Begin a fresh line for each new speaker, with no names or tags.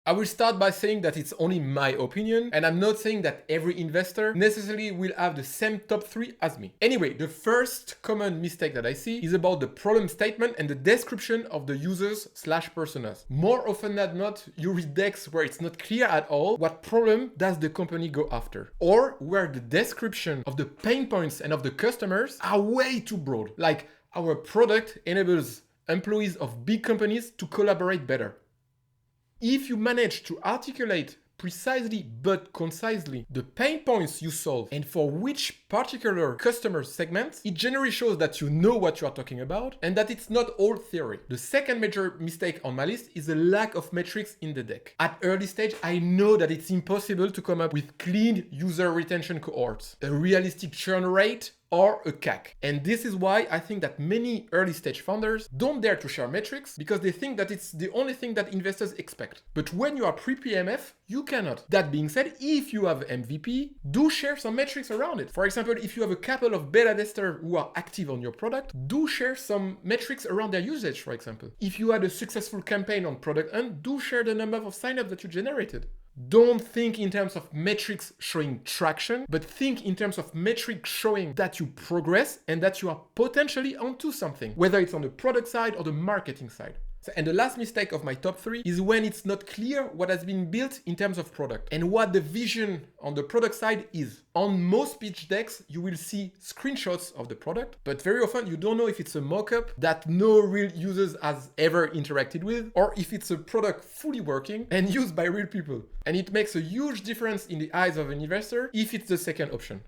I will start by saying that it's only my opinion, and I'm not saying that every investor necessarily will have the same top 3 as me. Anyway, the first common mistake that I see is about the problem statement and the description of the users/personas. More often than not, you read decks where it's not clear at all what problem does the company go after, or where the description of the pain points and of the customers are way too broad. Like, our product enables employees of big companies to collaborate better. If you manage to articulate precisely but concisely the pain points you solve and for which particular customer segments, it generally shows that you know what you are talking about and that it's not all theory. The second major mistake on my list is the lack of metrics in the deck. At early stage, I know that it's impossible to come up with clean user retention cohorts, a realistic churn rate, or a CAC. And this is why I think that many early stage founders don't dare to share metrics because they think that it's the only thing that investors expect. But when you are pre-PMF, you cannot. That being said, if you have MVP, do share some metrics around it. For example, if you have a couple of beta testers who are active on your product, do share some metrics around their usage, for example. If you had a successful campaign on product hunt, do share the number of signups that you generated. Don't think in terms of metrics showing traction, but think in terms of metrics showing that you progress and that you are potentially onto something, whether it's on the product side or the marketing side. And the last mistake of my top 3 is when it's not clear what has been built in terms of product and what the vision on the product side is. On most pitch decks, you will see screenshots of the product, but very often you don't know if it's a mock-up that no real users has ever interacted with, or if it's a product fully working and used by real people. And it makes a huge difference in the eyes of an investor if it's the second option.